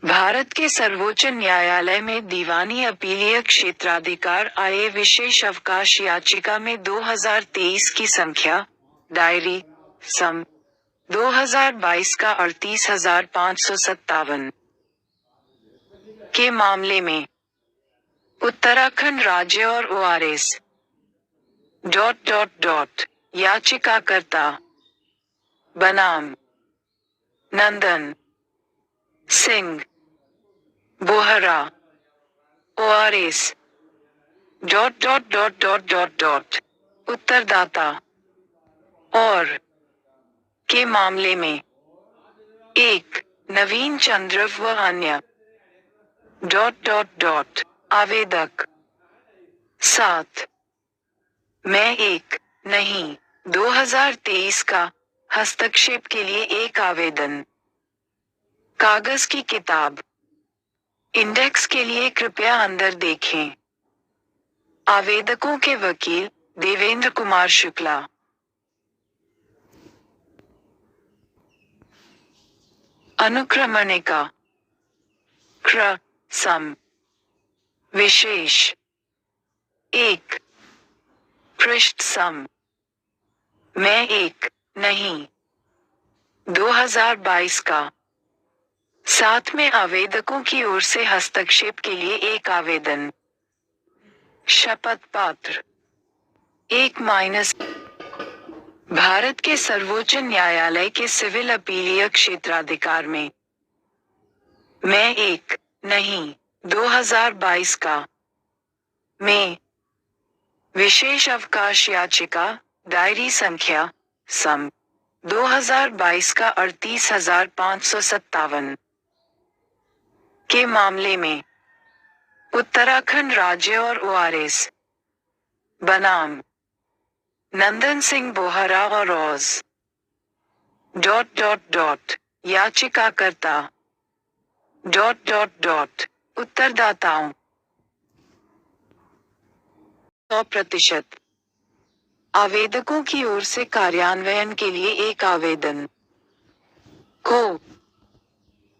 भारत के सर्वोच्च न्यायालय में दीवानी अपीलीय क्षेत्राधिकार आय विशेष अवकाश याचिका में 2023 की संख्या डायरी सम 2022 का 38,557 के मामले में उत्तराखंड राज्य और ओआरएस याचिकाकर्ता बनाम नंदन सिंह बोहरा ओआरएस उत्तरदाता और के मामले में एक नवीन चंद्र व अन्य आवेदक 7 मैं एक नहीं 2023 का हस्तक्षेप के लिए एक आवेदन कागज की किताब इंडेक्स के लिए कृपया अंदर देखें। आवेदकों के वकील देवेंद्र कुमार शुक्ला। अनुक्रमणिका क्र सम विशेष 1 पृष्ठ सम मैं एक नहीं 2022 का साथ में आवेदकों की ओर से हस्तक्षेप के लिए एक आवेदन शपथ पात्र 1- भारत के सर्वोच्च न्यायालय के सिविल अपीलीय क्षेत्राधिकार में मैं एक नहीं 2022 का में विशेष अवकाश याचिका डायरी संख्या सम 2022 का 38,557 के मामले में उत्तराखंड राज्य और ओआरएस बनाम नंदन सिंह बोहरा और ऑज याचिकाकर्ता उत्तरदाताओं 100% आवेदकों की ओर से कार्यान्वयन के लिए एक आवेदन को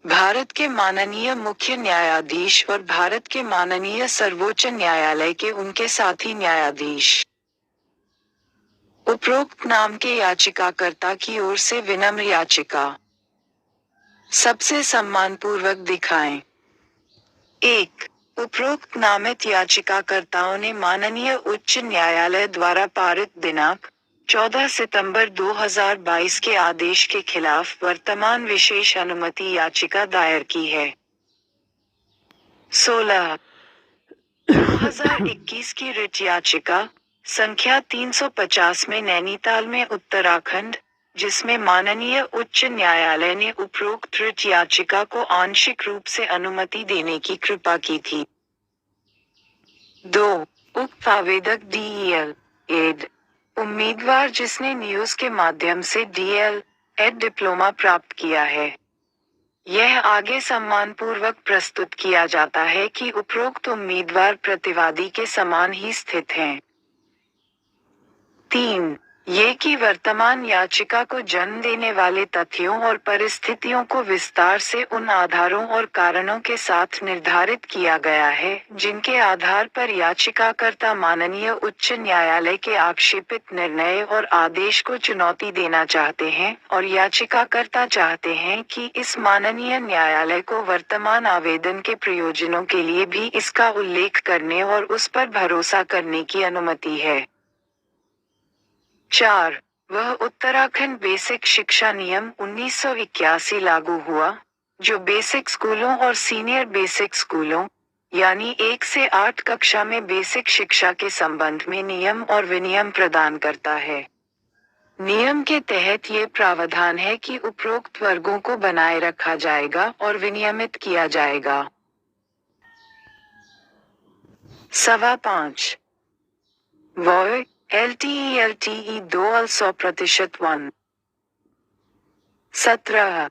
भारत के माननीय मुख्य न्यायाधीश और भारत के माननीय सर्वोच्च न्यायालय के उनके साथी न्यायाधीश उपरोक्त नाम के याचिकाकर्ता की ओर से विनम्र याचिका सबसे सम्मानपूर्वक दिखाएं। 1 उपरोक्त नामित याचिकाकर्ताओं ने माननीय उच्च न्यायालय द्वारा पारित दिनांक 14 सितंबर 2022 के आदेश के खिलाफ वर्तमान विशेष अनुमति याचिका दायर की है। 16 2021 की रिट याचिका संख्या 350 में नैनीताल में उत्तराखंड, जिसमें माननीय उच्च न्यायालय ने उपरोक्त रिट याचिका को आंशिक रूप से अनुमति देने की कृपा की थी। 2 उक्त आवेदक DEL एड उम्मीदवार जिसने न्यूज के माध्यम से DL एड डिप्लोमा प्राप्त किया है। यह आगे सम्मानपूर्वक प्रस्तुत किया जाता है कि उपरोक्त उम्मीदवार प्रतिवादी के समान ही स्थित हैं। 3 ये कि वर्तमान याचिका को जन्म देने वाले तथ्यों और परिस्थितियों को विस्तार से उन आधारों और कारणों के साथ निर्धारित किया गया है जिनके आधार पर याचिकाकर्ता माननीय उच्च न्यायालय के आक्षेपित निर्णय और आदेश को चुनौती देना चाहते हैं और याचिकाकर्ता चाहते हैं कि इस माननीय न्यायालय को वर्तमान आवेदन के प्रयोजनों के लिए भी इसका उल्लेख करने और उस पर भरोसा करने की अनुमति है। 4 वह उत्तराखंड बेसिक शिक्षा नियम 1981 लागू हुआ, जो बेसिक स्कूलों और सीनियर बेसिक स्कूलों यानी 1 से 8 कक्षा में बेसिक शिक्षा के संबंध में नियम और विनियम प्रदान करता है। नियम के तहत ये प्रावधान है कि उपरोक्त वर्गों को बनाए रखा जाएगा और विनियमित किया जाएगा। 5.25 वॉय LTE 200% 1 17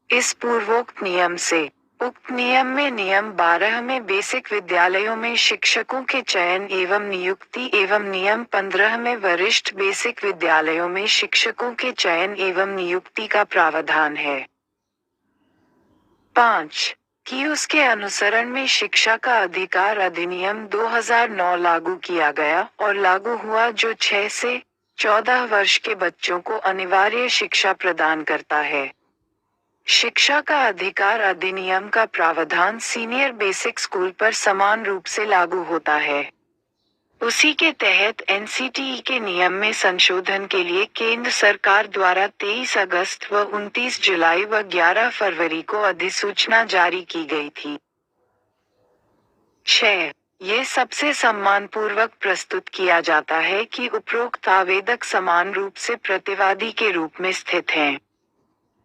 इस पूर्वोक्त नियम से उक्त नियम में नियम 12 में बेसिक विद्यालयों में शिक्षकों के चयन एवं नियुक्ति एवं नियम 15 में वरिष्ठ बेसिक विद्यालयों में शिक्षकों के चयन एवं नियुक्ति का प्रावधान है। 5. कि उसके अनुसरण में शिक्षा का अधिकार अधिनियम 2009 लागू किया गया और लागू हुआ जो 6 से 14 वर्ष के बच्चों को अनिवार्य शिक्षा प्रदान करता है। शिक्षा का अधिकार अधिनियम का प्रावधान सीनियर बेसिक स्कूल पर समान रूप से लागू होता है। उसी के तहत एनसीटीई के नियम में संशोधन के लिए केंद्र सरकार द्वारा 23 अगस्त व 29 जुलाई व 11 फरवरी को अधिसूचना जारी की गई थी। 6. ये सबसे सम्मानपूर्वक प्रस्तुत किया जाता है कि उपरोक्त आवेदक समान रूप से प्रतिवादी के रूप में स्थित हैं।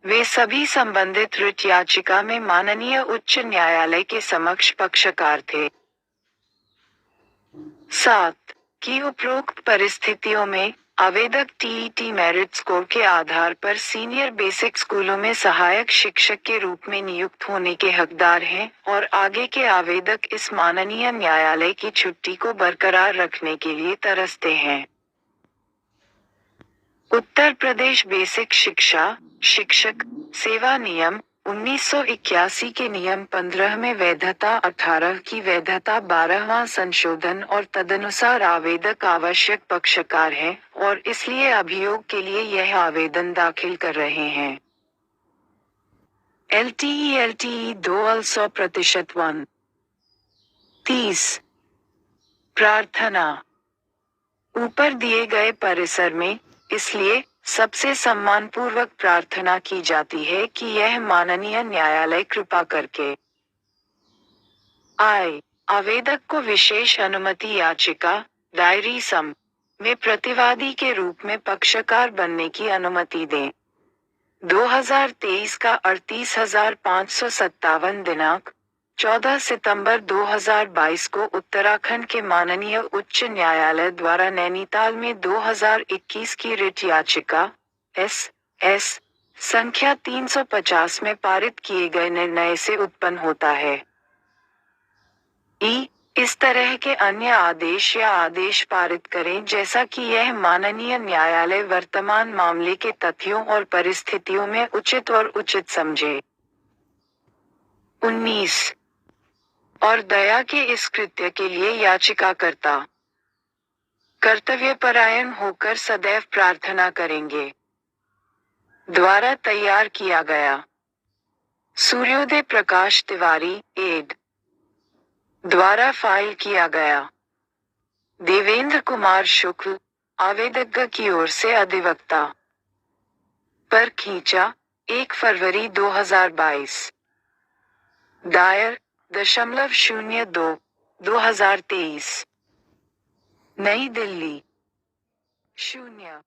वे सभी संबंधित रिट याचिका में माननीय उच्च न्यायालय के समक्ष पक्षकार थे। 7. कि उपरोक्त परिस्थितियों में आवेदक टीईटी मेरिट स्कोर के आधार पर सीनियर बेसिक स्कूलों में सहायक शिक्षक के रूप में नियुक्त होने के हकदार हैं और आगे के आवेदक इस माननीय न्यायालय की छुट्टी को बरकरार रखने के लिए तरसते हैं। उत्तर प्रदेश बेसिक शिक्षा शिक्षक सेवा नियम 1981 के नियम 15 में वैधता 18 की वैधता 12वां संशोधन और तदनुसार आवेदक आवश्यक पक्षकार हैं और इसलिए अभियोग के लिए यह आवेदन दाखिल कर रहे हैं। LTE 200% 1. 30. प्रार्थना ऊपर दिए गए परिसर में इसलिए सबसे सम्मानपूर्वक प्रार्थना की जाती है कि यह माननीय न्यायालय कृपा करके आवेदक को विशेष अनुमति याचिका डायरी सम में प्रतिवादी के रूप में पक्षकार बनने की अनुमति दें। 2023 का 38,557 दिनांक 14 सितंबर 2022 को उत्तराखंड के माननीय उच्च न्यायालय द्वारा नैनीताल में 2021 की रिट याचिका एस संख्या 350 में पारित किए गए निर्णय से उत्पन्न होता है। इस तरह के अन्य आदेश या आदेश पारित करें जैसा कि यह माननीय न्यायालय वर्तमान मामले के तथ्यों और परिस्थितियों में उचित और उचित समझे। 19. और दया के इस कृत्य के लिए याचिकाकर्ता कर्तव्यपरायण होकर सदैव प्रार्थना करेंगे। द्वारा तैयार किया गया सूर्योदय प्रकाश तिवारी एड द्वारा फाइल किया गया देवेंद्र कुमार शुक्ल आवेदक की ओर से अधिवक्ता पर खींचा 1 फरवरी 2022 दायर 0.02/2023 नई दिल्ली 0